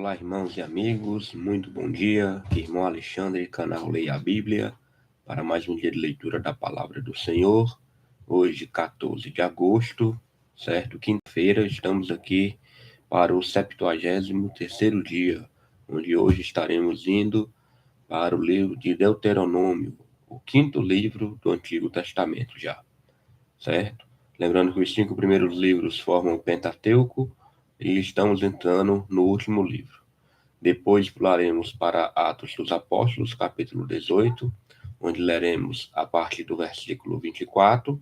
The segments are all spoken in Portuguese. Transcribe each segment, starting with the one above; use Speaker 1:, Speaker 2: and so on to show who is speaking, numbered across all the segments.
Speaker 1: Olá, irmãos e amigos, muito bom dia. Aqui, irmão Alexandre, canal Leia a Bíblia, para mais um dia de leitura da Palavra do Senhor. Hoje, 14 de agosto, certo? Quinta-feira, estamos aqui para o 73º dia, onde hoje estaremos indo para o livro de Deuteronômio, o quinto livro do Antigo Testamento já, certo? Lembrando que os 5 primeiros livros formam o Pentateuco e estamos entrando no último livro. Depois pularemos para Atos dos Apóstolos, capítulo 18, onde leremos a partir do versículo 24,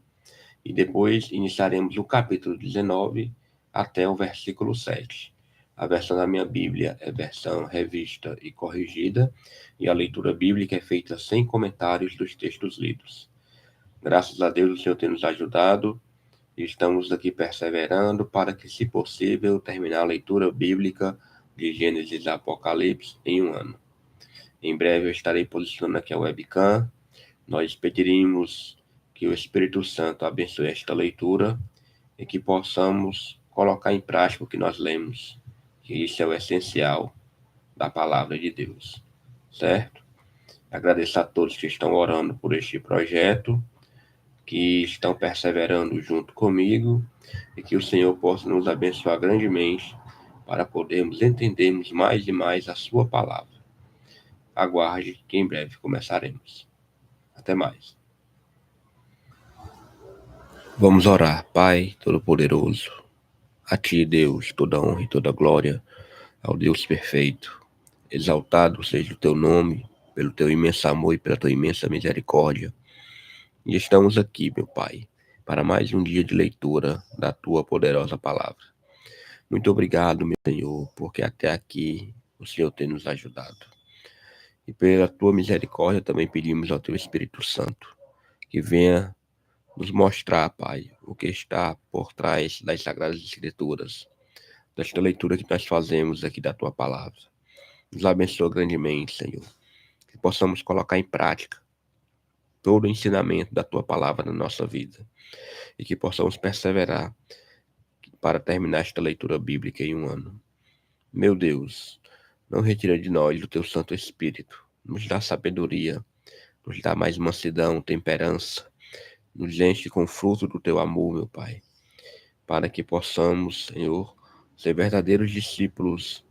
Speaker 1: e depois iniciaremos o capítulo 19 até o versículo 7. A versão da minha Bíblia é versão revista e corrigida, e a leitura bíblica é feita sem comentários dos textos lidos. Graças a Deus o Senhor tem nos ajudado, e estamos aqui perseverando para que, se possível, terminar a leitura bíblica de Gênesis e Apocalipse em um ano. Em breve eu estarei posicionando aqui a webcam. Nós pediremos que o Espírito Santo abençoe esta leitura e que possamos colocar em prática o que nós lemos, que isso é o essencial da palavra de Deus, certo? Agradeço a todos que estão orando por este projeto, que estão perseverando junto comigo, e que o Senhor possa nos abençoar grandemente para podermos entendermos mais e mais a sua palavra. Aguarde que em breve começaremos. Até mais. Vamos orar. Pai Todo-Poderoso, a Ti, Deus, toda honra e toda glória, ao Deus perfeito. Exaltado seja o Teu nome, pelo Teu imenso amor e pela Tua imensa misericórdia. E estamos aqui, meu Pai, para mais um dia de leitura da Tua poderosa palavra. Muito obrigado, meu Senhor, porque até aqui o Senhor tem nos ajudado. E pela Tua misericórdia também pedimos ao Teu Espírito Santo que venha nos mostrar, Pai, o que está por trás das Sagradas Escrituras, desta leitura que nós fazemos aqui da Tua palavra. Nos abençoa grandemente, Senhor, que possamos colocar em prática todo o ensinamento da Tua palavra na nossa vida e que possamos perseverar para terminar esta leitura bíblica em um ano. Meu Deus, não retira de nós o Teu Santo Espírito, nos dá sabedoria, nos dá mais mansidão, temperança, nos enche com o fruto do Teu amor, meu Pai, para que possamos, Senhor, ser verdadeiros discípulos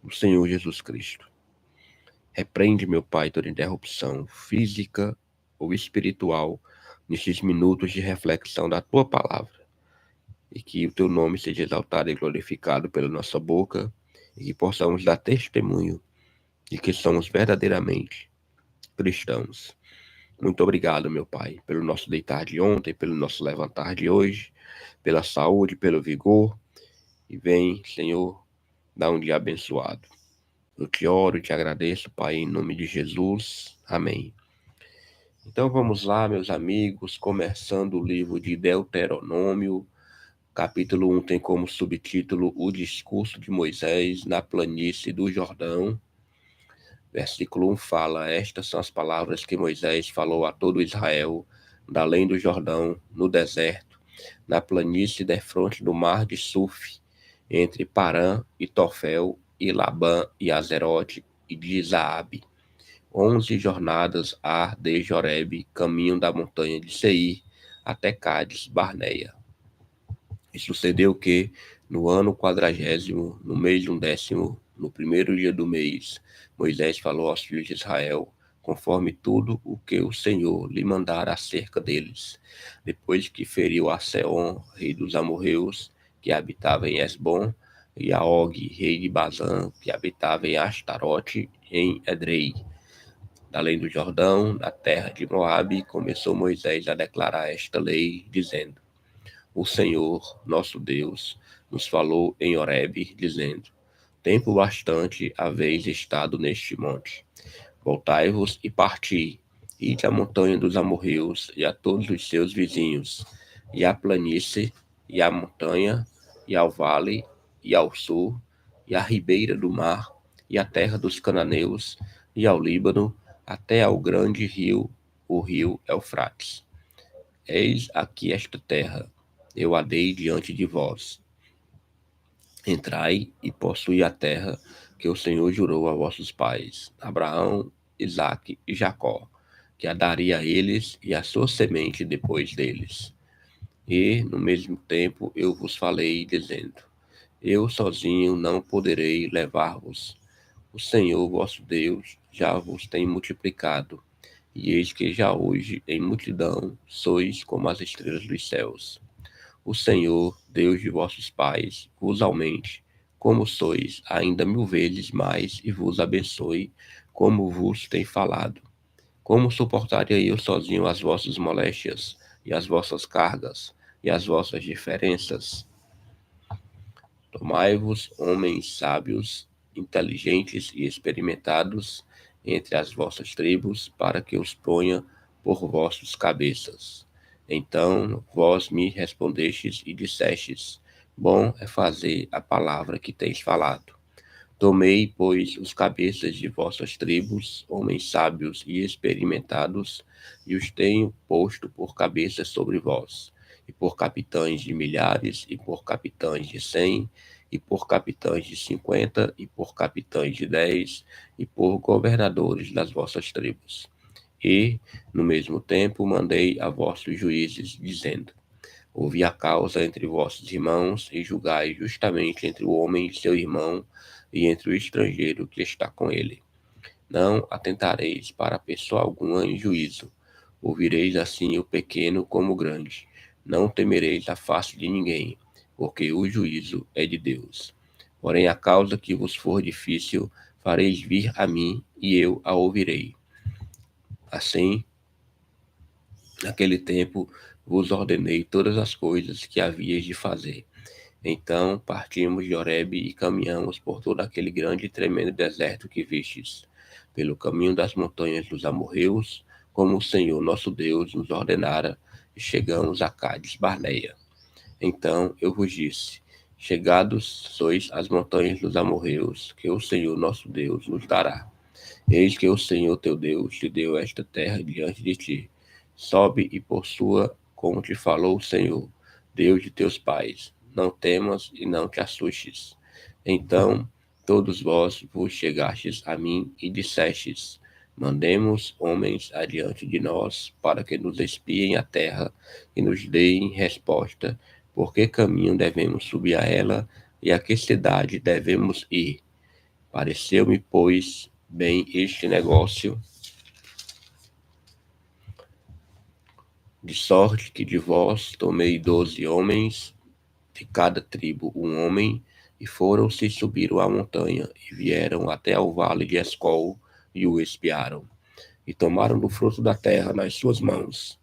Speaker 1: do Senhor Jesus Cristo. Repreende, meu Pai, toda interrupção física ou espiritual nesses minutos de reflexão da Tua palavra, e que o Teu nome seja exaltado e glorificado pela nossa boca, e que possamos dar testemunho de que somos verdadeiramente cristãos. Muito obrigado, meu Pai, pelo nosso deitar de ontem, pelo nosso levantar de hoje, pela saúde, pelo vigor. E vem, Senhor, dar um dia abençoado. Eu te oro e te agradeço, Pai, em nome de Jesus. Amém. Então vamos lá, meus amigos, começando o livro de Deuteronômio. Capítulo 1 tem como subtítulo O Discurso de Moisés na Planície do Jordão. Versículo 1 fala: Estas são as palavras que Moisés falou a todo Israel, da além do Jordão, no deserto, na planície defronte do mar de Suf, entre Parã e Tofel, e Labã e Azerote e de Zaabe. 11 jornadas há desde Horebe, caminho da montanha de Seir, até Cádiz Barneia. E sucedeu que, no ano 40º, no mês 11º, no primeiro dia do mês, Moisés falou aos filhos de Israel, conforme tudo o que o Senhor lhe mandara acerca deles, depois que feriu a Seom, rei dos amorreus, que habitava em Esbom, e a Og, rei de Bazã, que habitava em Astarote, em Edrei. Além do Jordão, na terra de Moabe, começou Moisés a declarar esta lei, dizendo: O Senhor, nosso Deus, nos falou em Horebe, dizendo: Tempo bastante haveis estado neste monte. Voltai-vos e parti, ide à montanha dos amorreus e a todos os seus vizinhos, e à planície, e à montanha, e ao vale, e ao sul, e à ribeira do mar, e à terra dos cananeus, e ao Líbano, até ao grande rio, o rio Eufrates. Eis aqui esta terra, eu a dei diante de vós. Entrai e possui a terra que o Senhor jurou a vossos pais, Abraão, Isaque e Jacó, que a daria a eles e a sua semente depois deles. E, no mesmo tempo, eu vos falei, dizendo: Eu sozinho não poderei levar-vos. O Senhor vosso Deus já vos tem multiplicado, e eis que já hoje, em multidão, sois como as estrelas dos céus. O Senhor, Deus de vossos pais, vos aumente, como sois, ainda 1000 vezes mais, e vos abençoe, como vos tem falado. Como suportaria eu sozinho as vossas moléstias, e as vossas cargas, e as vossas diferenças? Tomai-vos homens sábios, inteligentes e experimentados entre as vossas tribos, para que os ponha por vossos cabeças. Então vós me respondestes e dissestes: Bom é fazer a palavra que tens falado. Tomei, pois, os cabeças de vossas tribos, homens sábios e experimentados, e os tenho posto por cabeças sobre vós, e por capitães de milhares, e por capitães de 100, e por capitães de 50, e por capitães de 10, e por governadores das vossas tribos. E, no mesmo tempo, mandei a vossos juízes, dizendo: Ouvi a causa entre vossos irmãos, e julgai justamente entre o homem e seu irmão, e entre o estrangeiro que está com ele. Não atentareis para pessoa alguma em juízo. Ouvireis assim o pequeno como o grande. Não temereis a face de ninguém, porque o juízo é de Deus. Porém, a causa que vos for difícil, fareis vir a mim, e eu a ouvirei. Assim, naquele tempo, vos ordenei todas as coisas que havíeis de fazer. Então partimos de Horebe e caminhamos por todo aquele grande e tremendo deserto que vistes, pelo caminho das montanhas dos amorreus, como o Senhor nosso Deus nos ordenara, e chegamos a Cádiz Barneia. Então eu vos disse: Chegados sois às montanhas dos amorreus, que o Senhor nosso Deus nos dará. Eis que o Senhor teu Deus te deu esta terra diante de ti. Sobe e possua, como te falou o Senhor, Deus de teus pais. Não temas e não te assustes. Então todos vós vos chegastes a mim e dissestes: Mandemos homens adiante de nós, para que nos espiem a terra e nos deem resposta, por que caminho devemos subir a ela e a que cidade devemos ir. Pareceu-me, pois, bem este negócio, de sorte que de vós tomei 12 homens, de cada tribo um homem, e foram-se, subiram a montanha, e vieram até ao vale de Escol, e o espiaram, e tomaram do fruto da terra nas suas mãos.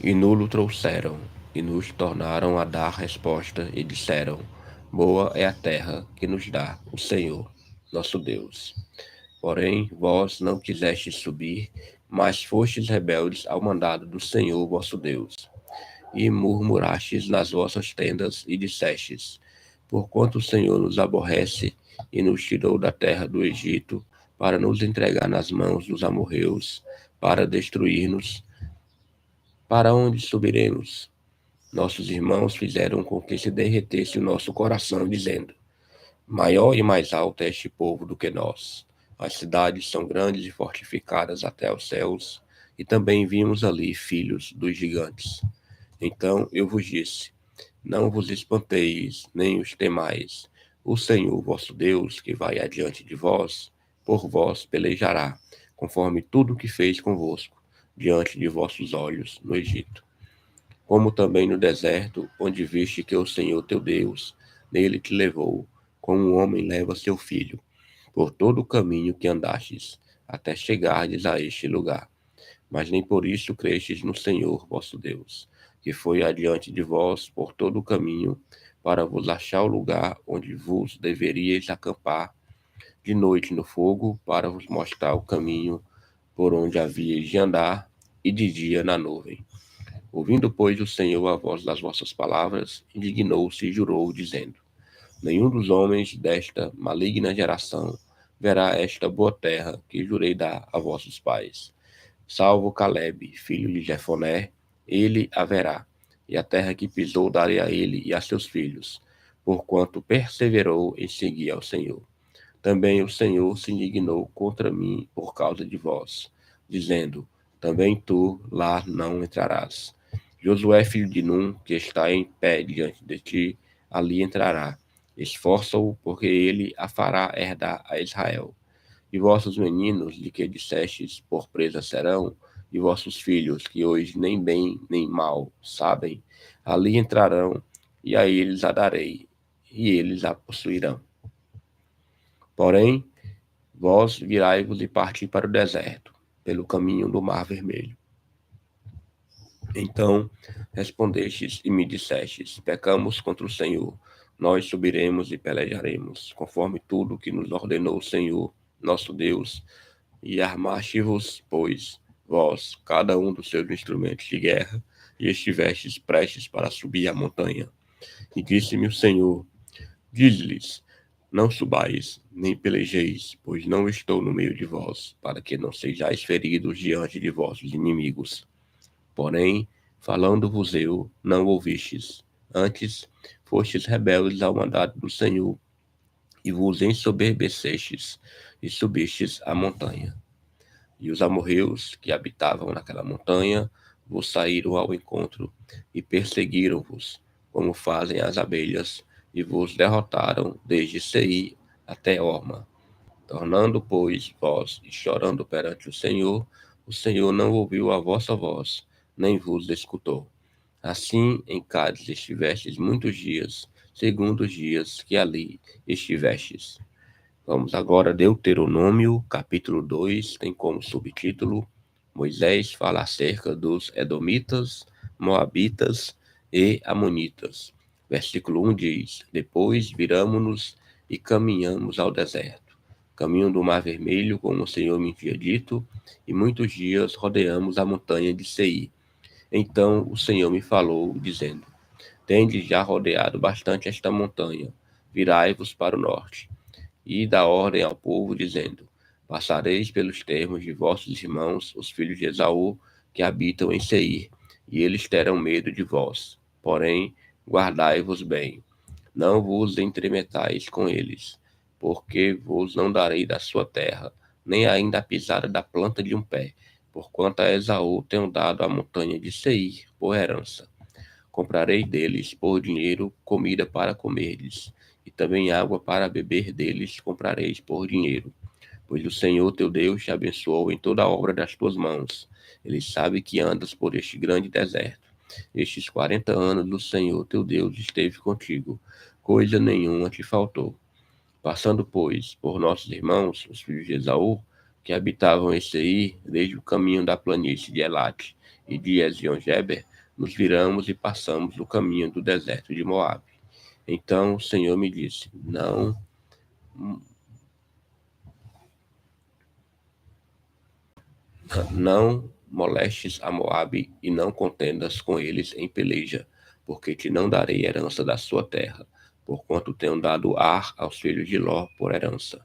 Speaker 1: E nulo trouxeram, e nos tornaram a dar resposta, e disseram: Boa é a terra que nos dá o Senhor, nosso Deus. Porém, vós não quisestes subir, mas fostes rebeldes ao mandado do Senhor vosso Deus. E murmurastes nas vossas tendas, e dissestes: Porquanto o Senhor nos aborrece, e nos tirou da terra do Egito, para nos entregar nas mãos dos amorreus, para destruir-nos, para onde subiremos? Nossos irmãos fizeram com que se derretesse o nosso coração, dizendo: Maior e mais alto é este povo do que nós. As cidades são grandes e fortificadas até os céus, e também vimos ali filhos dos gigantes. Então eu vos disse: Não vos espanteis, nem os temais. O Senhor vosso Deus, que vai adiante de vós, por vós pelejará, conforme tudo o que fez convosco, diante de vossos olhos no Egito. Como também no deserto, onde viste que o Senhor teu Deus nele te levou, como um homem leva seu filho, por todo o caminho que andastes, até chegardes a este lugar. Mas nem por isso crestes no Senhor vosso Deus, que foi adiante de vós por todo o caminho, para vos achar o lugar onde vos deveríeis acampar, de noite no fogo, para vos mostrar o caminho por onde havíeis de andar, e de dia na nuvem. Ouvindo, pois, o Senhor a voz das vossas palavras, indignou-se e jurou, dizendo: Nenhum dos homens desta maligna geração verá esta boa terra que jurei dar a vossos pais. Salvo Calebe, filho de Jefoné, ele haverá, e a terra que pisou darei a ele e a seus filhos, porquanto perseverou em seguir ao Senhor. Também o Senhor se indignou contra mim por causa de vós, dizendo: também tu lá não entrarás. Josué, filho de Num, que está em pé diante de ti, ali entrará. Esforça-o, porque ele a fará herdar a Israel. E vossos meninos, de que dissestes por presa serão, e vossos filhos, que hoje nem bem nem mal sabem, ali entrarão, e a eles a darei, e eles a possuirão. Porém, vós virai-vos e parti para o deserto, pelo caminho do Mar Vermelho. Então respondestes e me dissestes: pecamos contra o Senhor, nós subiremos e pelejaremos, conforme tudo que nos ordenou o Senhor, nosso Deus, e armaste-vos, pois, vós, cada um dos seus instrumentos de guerra, e estivestes prestes para subir a montanha. E disse-me o Senhor: diz-lhes: não subais, nem pelejeis, pois não estou no meio de vós, para que não sejais feridos diante de vossos inimigos. Porém, falando-vos eu, não ouvistes. Antes, fostes rebeldes ao mandado do Senhor, e vos ensoberbecestes, e subistes a montanha. E os amorreus que habitavam naquela montanha vos saíram ao encontro, e perseguiram-vos, como fazem as abelhas, e vos derrotaram desde Seir até Horma. Tornando, pois, vós e chorando perante o Senhor não ouviu a vossa voz, nem vos escutou. Assim, em Cádiz estivestes muitos dias, segundo os dias que ali estivestes. Vamos agora a Deuteronômio, capítulo 2, tem como subtítulo: Moisés fala acerca dos Edomitas, Moabitas e Amonitas. Versículo 1 diz: depois viramo-nos e caminhamos ao deserto, caminho do Mar Vermelho, como o Senhor me tinha dito, e muitos dias rodeamos a montanha de Seir. Então o Senhor me falou, dizendo: tendes já rodeado bastante esta montanha, virai-vos para o norte e dá ordem ao povo, dizendo: passareis pelos termos de vossos irmãos, os filhos de Esaú, que habitam em Seir, e eles terão medo de vós. Porém, guardai-vos bem, não vos entremetais com eles, porque vos não darei da sua terra, nem ainda a pisada da planta de um pé, porquanto a Esaú tenho dado a montanha de Seir por herança. Comprarei deles por dinheiro comida para comerdes, e também água para beber deles comprareis por dinheiro. Pois o Senhor teu Deus te abençoou em toda a obra das tuas mãos. Ele sabe que andas por este grande deserto. Estes 40 anos o Senhor teu Deus esteve contigo. Coisa nenhuma te faltou. Passando, pois, por nossos irmãos, os filhos de Esaú, que habitavam em Seir, desde o caminho da planície de Elate e de Ezion-Geber, nos viramos e passamos o caminho do deserto de Moabe. Então o Senhor me disse: não molestes a Moabe e não contendas com eles em peleja, porque te não darei herança da sua terra, porquanto tenho dado Ar aos filhos de Ló por herança.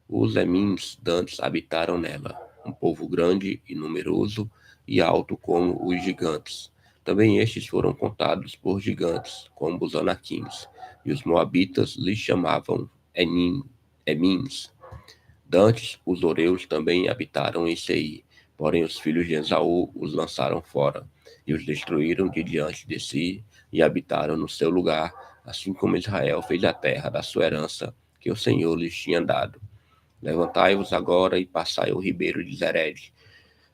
Speaker 1: Os Emins dantes habitaram nela, um povo grande e numeroso e alto como os gigantes. Também estes foram contados por gigantes, como os anaquins, e os moabitas lhes chamavam Emins. Dantes, os oreus também habitaram em Seir, porém os filhos de Esaú os lançaram fora, e os destruíram de diante de si, e habitaram no seu lugar, assim como Israel fez a terra da sua herança, que o Senhor lhes tinha dado. Levantai-vos agora e passai o ribeiro de Zered.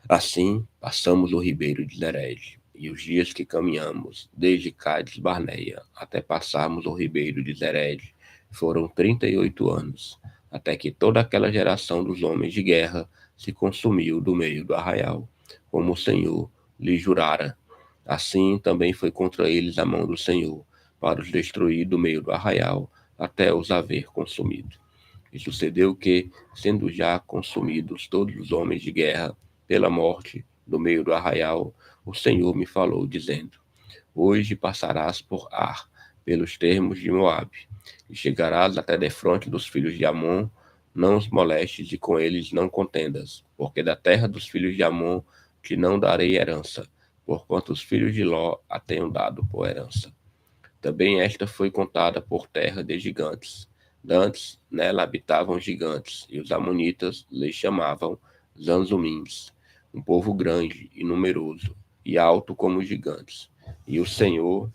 Speaker 1: Assim, passamos o ribeiro de Zered, e os dias que caminhamos, desde Cádiz Barneia até passarmos o ribeiro de Zered, foram 38 anos, até que toda aquela geração dos homens de guerra se consumiu do meio do arraial, como o Senhor lhe jurara. Assim também foi contra eles a mão do Senhor, para os destruir do meio do arraial, até os haver consumido. E sucedeu que, sendo já consumidos todos os homens de guerra pela morte no meio do arraial, o Senhor me falou, dizendo: hoje passarás por Ar, pelos termos de Moabe, e chegarás até defronte dos filhos de Amon. Não os molestes e com eles não contendas, porque da terra dos filhos de Amon te não darei herança, porquanto os filhos de Ló a tenham dado por herança. Também esta foi contada por terra de gigantes. Dantes nela habitavam gigantes, e os amonitas lhes chamavam Zanzumins, um povo grande e numeroso, e alto como os gigantes. E o Senhor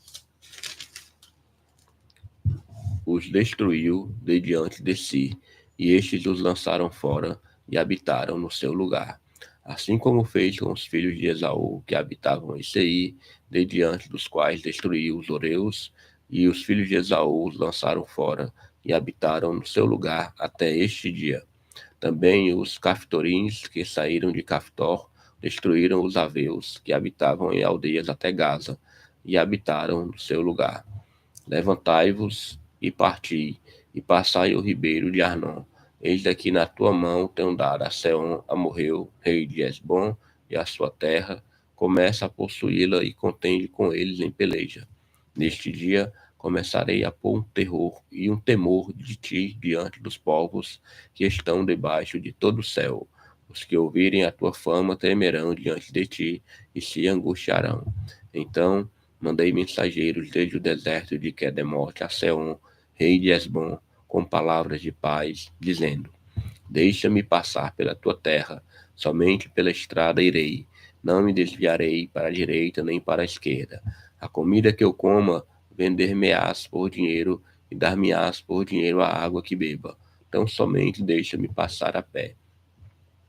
Speaker 1: os destruiu de diante de si, e estes os lançaram fora e habitaram no seu lugar. Assim como fez com os filhos de Esaú, que habitavam em Seir, de diante dos quais destruiu os Oreus, e os filhos de Esaú os lançaram fora e habitaram no seu lugar até este dia. Também os Caftorins, que saíram de Caftor, destruíram os Aveus, que habitavam em aldeias até Gaza, e habitaram no seu lugar. Levantai-vos e parti, e passai o ribeiro de Arnon. Eis daqui na tua mão tenho dado a Seom, Amorreu, rei de Esbom, e a sua terra. Começa a possuí-la e contende com eles em peleja. Neste dia começarei a pôr um terror e um temor de ti diante dos povos que estão debaixo de todo o céu. Os que ouvirem a tua fama temerão diante de ti e se angustiarão. Então mandei mensageiros desde o deserto de Quedemote a Seom, rei de Esbom, com palavras de paz, dizendo: Deixa-me passar pela tua terra, somente pela estrada irei. Não me desviarei para a direita nem para a esquerda. A comida que eu coma, vender-me-ás por dinheiro e dar-me-ás por dinheiro a água que beba. Então somente deixa-me passar a pé.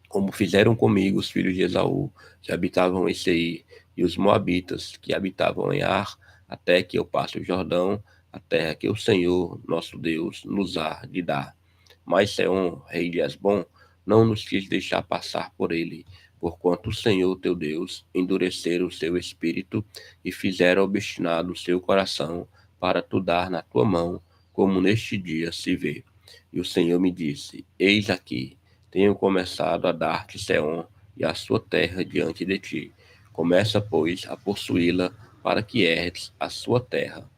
Speaker 1: Como fizeram comigo os filhos de Esaú, que habitavam em Seir, e os moabitas, que habitavam em Ar, até que eu passe o Jordão, a terra que o Senhor, nosso Deus, nos há de dar. Mas Seom, rei de Esbom, não nos quis deixar passar por ele, porquanto o Senhor teu Deus endurecera o seu espírito e fizera obstinado o seu coração para tu dar na tua mão, como neste dia se vê. E o Senhor me disse: Eis aqui, tenho começado a dar-te Seom e a sua terra diante de ti. Começa, pois, a possuí-la, para que herdes a sua terra.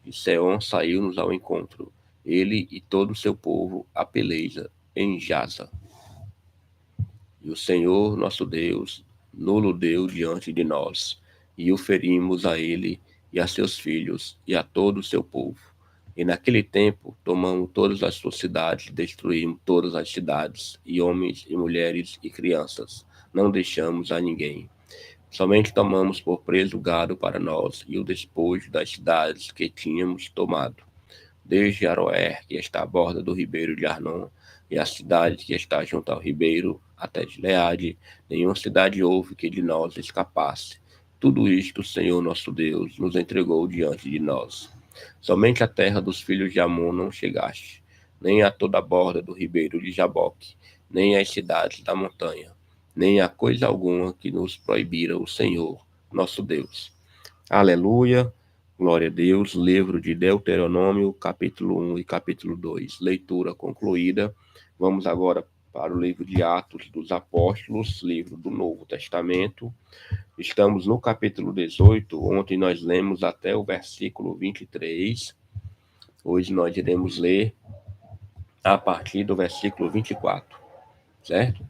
Speaker 1: E Seom saiu-nos ao encontro, ele e todo o seu povo, a peleja em Jaza. E o Senhor, nosso Deus, nulo deu diante de nós, e o ferimos a ele e a seus filhos e a todo o seu povo. E naquele tempo tomamos todas as suas cidades, destruímos todas as cidades, e homens e mulheres e crianças, não deixamos a ninguém. Somente tomamos por preso o gado para nós e o despojo das cidades que tínhamos tomado, desde Aroer, que está à borda do ribeiro de Arnon, e a cidade que está junto ao ribeiro, até Gileade, nenhuma cidade houve que de nós escapasse. Tudo isto o Senhor nosso Deus nos entregou diante de nós. Somente a terra dos filhos de Amon não chegaste, nem a toda a borda do ribeiro de Jaboque, nem as cidades da montanha, nem a coisa alguma que nos proibira o Senhor nosso Deus. Aleluia. Glória a Deus, livro de Deuteronômio, capítulo 1 e capítulo 2. Leitura concluída. Vamos agora para o livro de Atos dos Apóstolos, livro do Novo Testamento. Estamos no capítulo 18, ontem nós lemos até o versículo 23. Hoje nós iremos ler a partir do versículo 24, certo?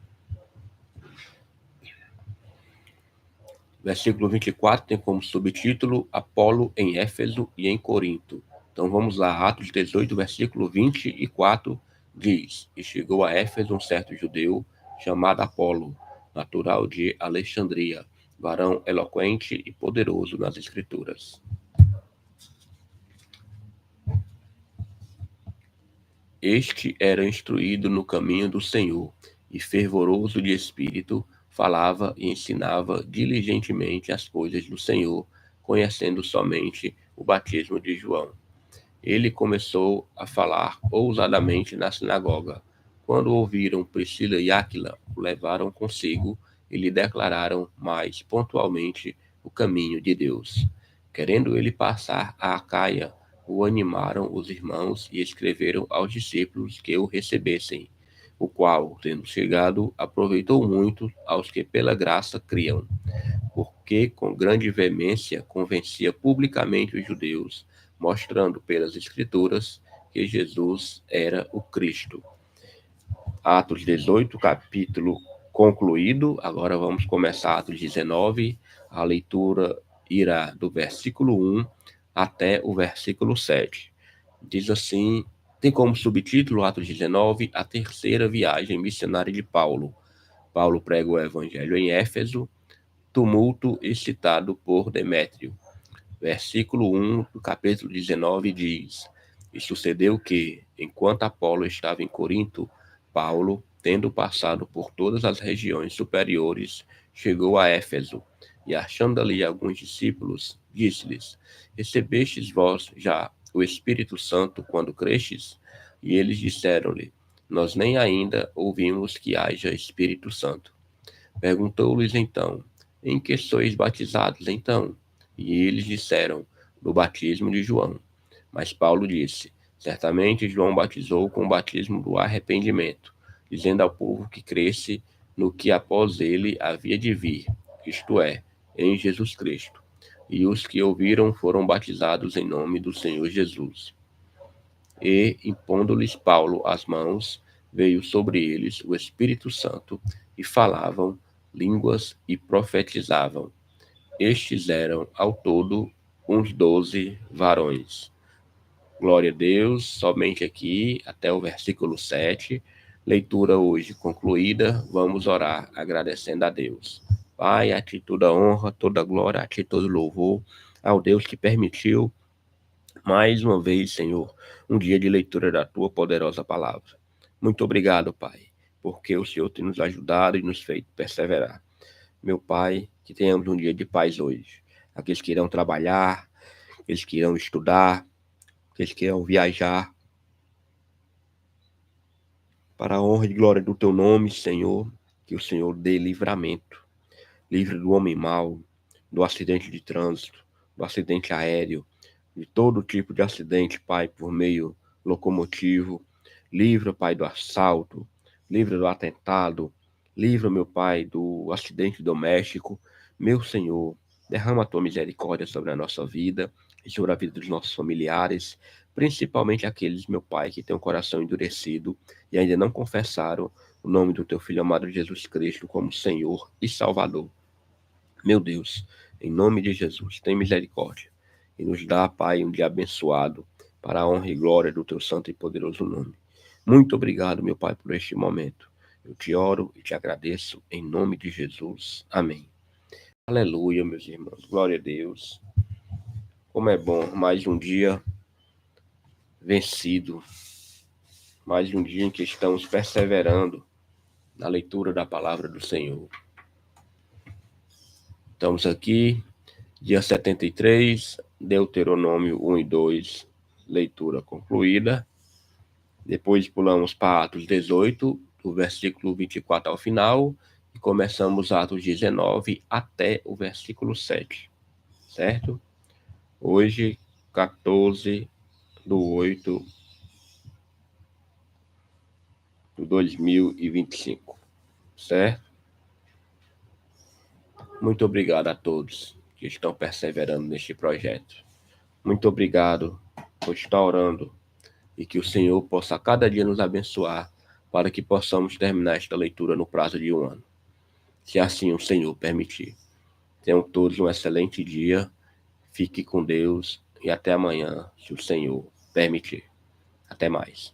Speaker 1: Versículo 24 tem como subtítulo Apolo em Éfeso e em Corinto. Então vamos lá, Atos 18, versículo 24 diz: E chegou a Éfeso um certo judeu chamado Apolo, natural de Alexandria, varão eloquente e poderoso nas escrituras. Este era instruído no caminho do Senhor e fervoroso de espírito, falava e ensinava diligentemente as coisas do Senhor, conhecendo somente o batismo de João. Ele começou a falar ousadamente na sinagoga. Quando ouviram Priscila e Áquila, o levaram consigo e lhe declararam mais pontualmente o caminho de Deus. Querendo ele passar a Acaia, o animaram os irmãos e escreveram aos discípulos que o recebessem, o qual, tendo chegado, aproveitou muito aos que pela graça criam, porque com grande veemência convencia publicamente os judeus, mostrando pelas Escrituras que Jesus era o Cristo. Atos 18, capítulo concluído. Agora vamos começar Atos 19. A leitura irá do versículo 1 até o versículo 7. Diz assim, tem como subtítulo Atos 19, a terceira viagem missionária de Paulo. Paulo prega o evangelho em Éfeso, tumulto excitado por Demétrio. Versículo 1 do capítulo 19 diz, e sucedeu que, enquanto Apolo estava em Corinto, Paulo, tendo passado por todas as regiões superiores, chegou a Éfeso, e achando ali alguns discípulos, disse-lhes, recebestes vós já o Espírito Santo quando crestes? E eles disseram-lhe, nós nem ainda ouvimos que haja Espírito Santo. Perguntou-lhes então, em que sois batizados então? E eles disseram, no batismo de João. Mas Paulo disse, certamente João batizou com o batismo do arrependimento, dizendo ao povo que cresce no que após ele havia de vir, isto é, em Jesus Cristo. E os que ouviram foram batizados em nome do Senhor Jesus. E, impondo-lhes Paulo as mãos, veio sobre eles o Espírito Santo, e falavam línguas e profetizavam. Estes eram, ao todo, uns 12 varões. Glória a Deus, somente aqui, até o versículo 7. Leitura hoje concluída, vamos orar agradecendo a Deus. Pai, a ti toda honra, toda glória, a ti todo louvor, ao Deus que permitiu mais uma vez, Senhor, um dia de leitura da tua poderosa palavra. Muito obrigado, Pai, porque o Senhor tem nos ajudado e nos feito perseverar. Meu Pai, que tenhamos um dia de paz hoje. Aqueles que irão trabalhar, aqueles que irão estudar, aqueles que irão viajar, para a honra e glória do teu nome, Senhor, que o Senhor dê livramento, livre do homem mau, do acidente de trânsito, do acidente aéreo, de todo tipo de acidente, Pai, por meio locomotivo. Livra, Pai, do assalto, livra do atentado, livra, meu Pai, do acidente doméstico. Meu Senhor, derrama a tua misericórdia sobre a nossa vida e sobre a vida dos nossos familiares, principalmente aqueles, meu Pai, que têm o coração endurecido e ainda não confessaram o nome do teu Filho amado Jesus Cristo como Senhor e Salvador. Meu Deus, em nome de Jesus, tem misericórdia e nos dá, Pai, um dia abençoado para a honra e glória do teu santo e poderoso nome. Muito obrigado, meu Pai, por este momento. Eu te oro e te agradeço em nome de Jesus. Amém. Aleluia, meus irmãos. Glória a Deus. Como é bom mais um dia vencido, mais um dia em que estamos perseverando na leitura da palavra do Senhor. Estamos aqui, dia 73, Deuteronômio 1 e 2, leitura concluída. Depois pulamos para Atos 18, do versículo 24 ao final, e começamos Atos 19 até o versículo 7, certo? Hoje, 14 de 8 de 2025, certo? Muito obrigado a todos que estão perseverando neste projeto. Muito obrigado por estar orando e que o Senhor possa a cada dia nos abençoar para que possamos terminar esta leitura no prazo de um ano. Se assim o Senhor permitir. Tenham todos um excelente dia, fique com Deus e até amanhã, se o Senhor permitir. Até mais.